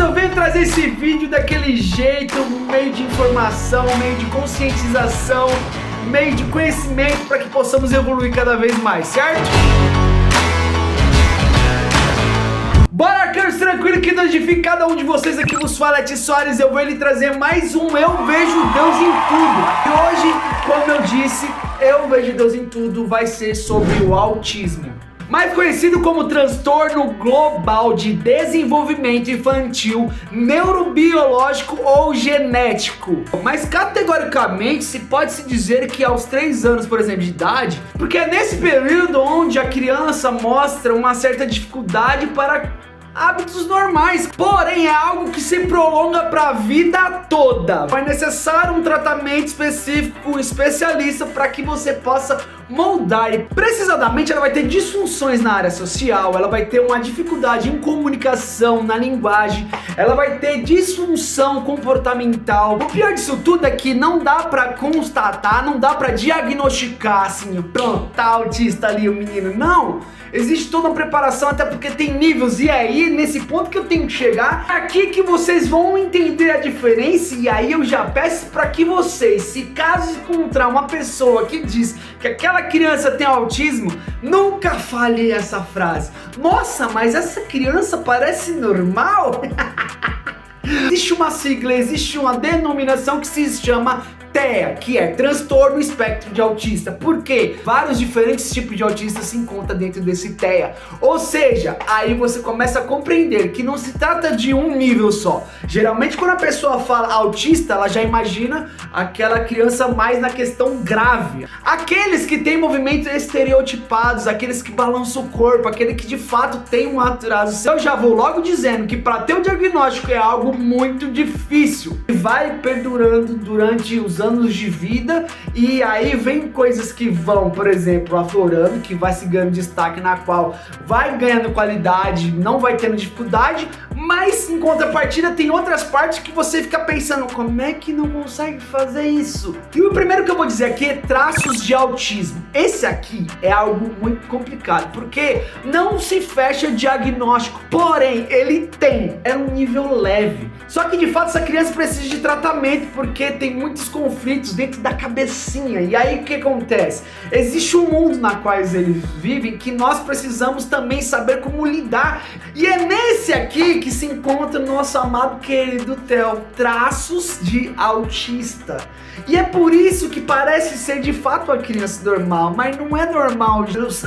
eu venho trazer esse vídeo daquele jeito, meio de informação, meio de conscientização, meio de conhecimento para que possamos evoluir cada vez mais, certo? Bora, arcanos, tranquilo, que notifique cada um de vocês. Aqui vos fala é Ti Soares. Eu vou lhe trazer mais um Eu Vejo Deus em Tudo. E hoje, como eu disse, Eu Vejo Deus em Tudo vai ser sobre o autismo, mais conhecido como transtorno global de desenvolvimento infantil neurobiológico ou genético. Mas categoricamente se pode-se dizer que aos 3 anos, por exemplo, de idade, porque é nesse período onde a criança mostra uma certa dificuldade para hábitos normais, porém é algo que se prolonga para a vida toda. É necessário um tratamento específico com um especialista para que você possa moldar. E precisamente ela vai ter disfunções na área social, ela vai ter uma dificuldade em comunicação, na linguagem, ela vai ter disfunção comportamental. O pior disso tudo é que não dá para constatar, não dá para diagnosticar assim, pronto, tá autista ali o menino. Não! Existe toda uma preparação, até porque tem níveis, e aí, nesse ponto que eu tenho que chegar, é aqui que vocês vão entender a diferença. E aí eu já peço para que vocês, se caso encontrar uma pessoa que diz que aquela criança tem autismo, nunca fale essa frase: nossa, mas essa criança parece normal. Existe uma sigla, existe uma denominação que se chama TEA, que é transtorno espectro de autista. Por quê? Vários diferentes tipos de autistas se encontram dentro desse TEA. Ou seja, aí você começa a compreender que não se trata de um nível só. Geralmente quando a pessoa fala autista, ela já imagina aquela criança mais na questão grave. Aqueles que têm movimentos estereotipados, aqueles que balançam o corpo, aquele que de fato tem um atraso. Eu já vou logo dizendo que para ter o diagnóstico é algo muito difícil. E vai perdurando durante os anos de vida, e aí vem coisas que vão, por exemplo, aflorando, que vai se ganhando destaque, na qual vai ganhando qualidade, não vai tendo dificuldade, mas em contrapartida tem outras partes que você fica pensando, como é que não consegue fazer isso? E o primeiro que eu vou dizer aqui é traços de autismo. Esse aqui é algo muito complicado, porque não se fecha diagnóstico, porém ele é um nível leve. Só que de fato essa criança precisa de tratamento, porque tem muitos conflitos dentro da cabecinha. E aí o que acontece? Existe um mundo na qual eles vivem que nós precisamos também saber como lidar. E é nesse aqui que se encontra o nosso amado querido Theo, traços de autista. E é por isso que parece ser de fato uma criança normal, mas não é normal.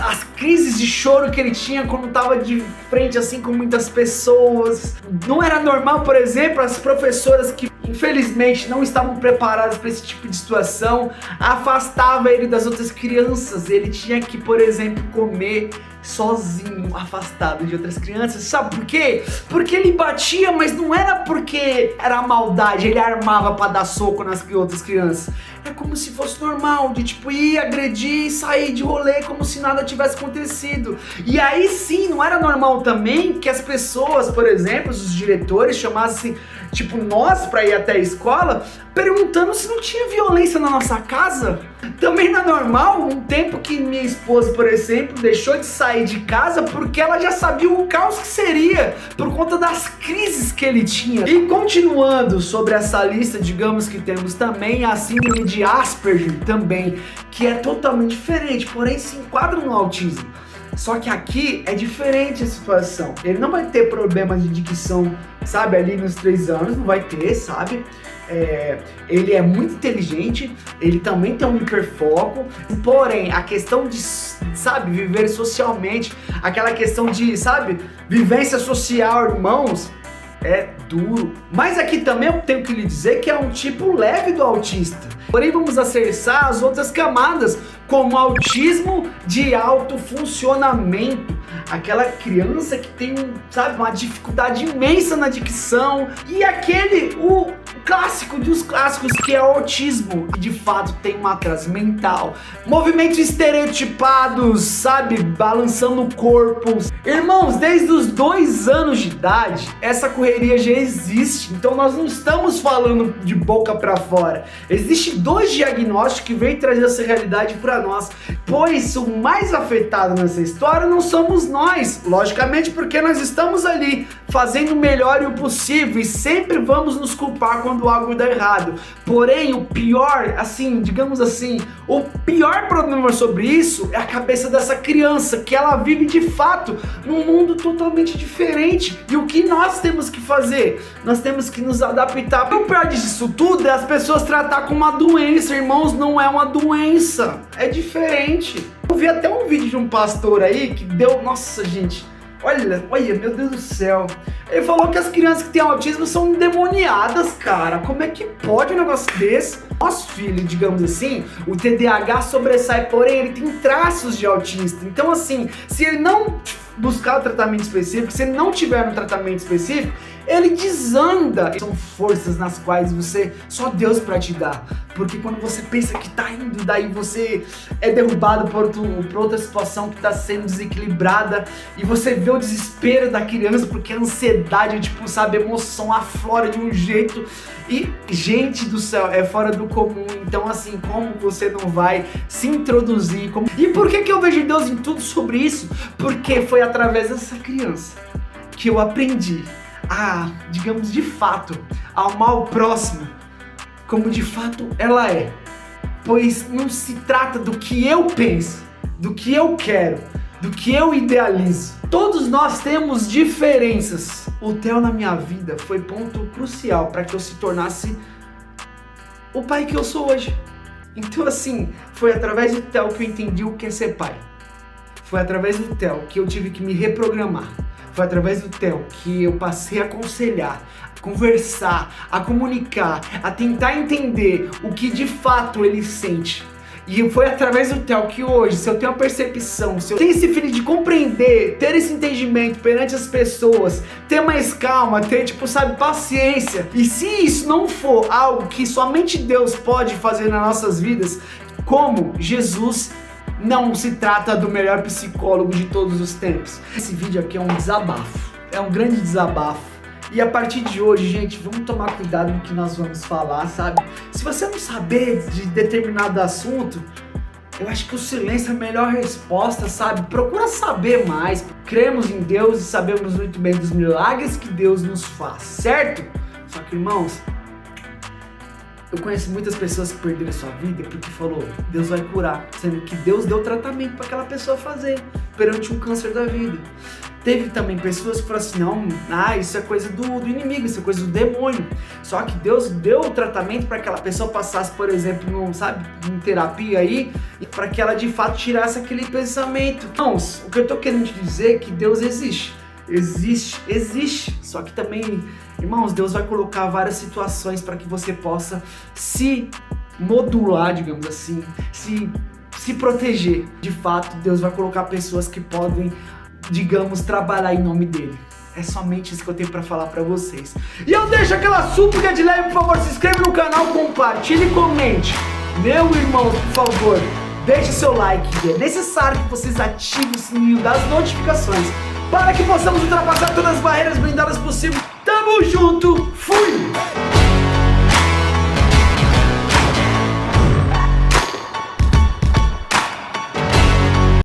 As crises de choro que ele tinha quando estava de frente assim com muitas pessoas. Não era normal, por exemplo, as professoras que infelizmente não estavam preparadas para esse tipo de situação, afastava ele das outras crianças. Ele tinha que, por exemplo, comer sozinho, afastado de outras crianças. Sabe por quê? Porque ele batia, mas não era porque era maldade, ele armava pra dar soco nas outras crianças. É como se fosse normal, de tipo ir agredir e sair de rolê como se nada tivesse acontecido. E aí sim, não era normal também que as pessoas, por exemplo, os diretores chamassem tipo nós pra ir até a escola perguntando se não tinha violência na nossa casa. Também não é normal um tempo que minha esposa, por exemplo, deixou de sair de casa porque ela já sabia o caos que seria por conta das crises que ele tinha. E continuando sobre essa lista, digamos que temos também a síndrome de Asperger também, que é totalmente diferente, porém se enquadra no autismo. Só que aqui é diferente a situação. Ele não vai ter problemas de dicção, sabe, ali nos 3 anos, não vai ter, sabe? Ele é muito inteligente, ele também tem um hiperfoco, porém a questão de, sabe, viver socialmente, aquela questão de, sabe, vivência social, irmãos, é duro. Mas aqui também eu tenho que lhe dizer que é um tipo leve do autista. Porém vamos acessar as outras camadas, como autismo de alto funcionamento. Aquela criança que tem, sabe, uma dificuldade imensa na dicção. E aquele, o clássico dos clássicos, que é o autismo, que de fato tem um atraso mental, movimentos estereotipados, sabe, balançando o corpo. Irmãos, desde os 2 anos de idade, essa correria já existe, então nós não estamos falando de boca pra fora. Existem 2 diagnósticos que vêm trazer essa realidade pra nós, pois o mais afetado nessa história não somos nós, logicamente porque nós estamos ali fazendo o melhor e o possível, e sempre vamos nos culpar quando algo dá errado. Porém, o pior, assim, digamos assim, o pior problema sobre isso é a cabeça dessa criança, que ela vive de fato num mundo totalmente diferente. E o que nós temos que fazer? Nós temos que nos adaptar. O pior disso tudo é as pessoas tratar como uma doença. Irmãos, não é uma doença, é diferente. Eu vi até um vídeo de um pastor aí que deu, nossa gente, olha, meu Deus do céu. Ele falou que as crianças que têm autismo são endemoniadas, cara. Como é que pode um negócio desse? Nosso filho, digamos assim, o TDAH sobressai, porém ele tem traços de autista. Então assim, se ele não buscar o tratamento específico, se ele não tiver um tratamento específico, ele desanda. São forças nas quais só Deus pra te dar. Porque quando você pensa que tá indo, daí você é derrubado por outra situação que tá sendo desequilibrada, e você vê o desespero da criança, porque a ansiedade, tipo, sabe, a emoção aflora de um jeito, e gente do céu, é fora do comum. Então assim, como você não vai se introduzir? E por que eu vejo Deus em tudo sobre isso? Porque foi através dessa criança que eu aprendi a, digamos, de fato, amar o próximo como de fato ela é. Pois não se trata do que eu penso, do que eu quero, do que eu idealizo. Todos nós temos diferenças. O Theo na minha vida foi ponto crucial para que eu se tornasse o pai que eu sou hoje. Então assim, foi através do Theo que eu entendi o que é ser pai. Foi através do Theo que eu tive que me reprogramar. Foi através do Theo que eu passei a aconselhar, a conversar, a comunicar, a tentar entender o que de fato ele sente. E foi através do Theo que hoje, se eu tenho a percepção, se eu tenho esse feeling de compreender, ter esse entendimento perante as pessoas, ter mais calma, ter, tipo, sabe, paciência. E se isso não for algo que somente Deus pode fazer nas nossas vidas, como Jesus não se trata do melhor psicólogo de todos os tempos. Esse vídeo aqui é um desabafo, é um grande desabafo. E a partir de hoje, gente, vamos tomar cuidado no que nós vamos falar, sabe? Se você não saber de determinado assunto, eu acho que o silêncio é a melhor resposta, sabe? Procura saber mais. Cremos em Deus e sabemos muito bem dos milagres que Deus nos faz, certo? Só que, irmãos, eu conheço muitas pessoas que perderam a sua vida porque falou, Deus vai curar, sendo que Deus deu tratamento para aquela pessoa fazer perante um câncer da vida. Teve também pessoas que falaram assim, não, isso é coisa do inimigo, isso é coisa do demônio. Só que Deus deu o tratamento para que aquela pessoa passasse, por exemplo, em terapia aí, para que ela de fato tirasse aquele pensamento. Irmãos, o que eu tô querendo te dizer é que Deus existe. Existe, só que também, irmãos, Deus vai colocar várias situações para que você possa se modular, digamos assim, se proteger. De fato, Deus vai colocar pessoas que podem, digamos, trabalhar em nome dele. É somente isso que eu tenho para falar para vocês. E eu deixo aquela súplica de leve, por favor, se inscreva no canal, compartilhe e comente. Meu irmão, por favor, deixe seu like. É necessário que vocês ativem o sininho das notificações para que possamos ultrapassar todas as barreiras blindadas possíveis. Tamo junto, fui!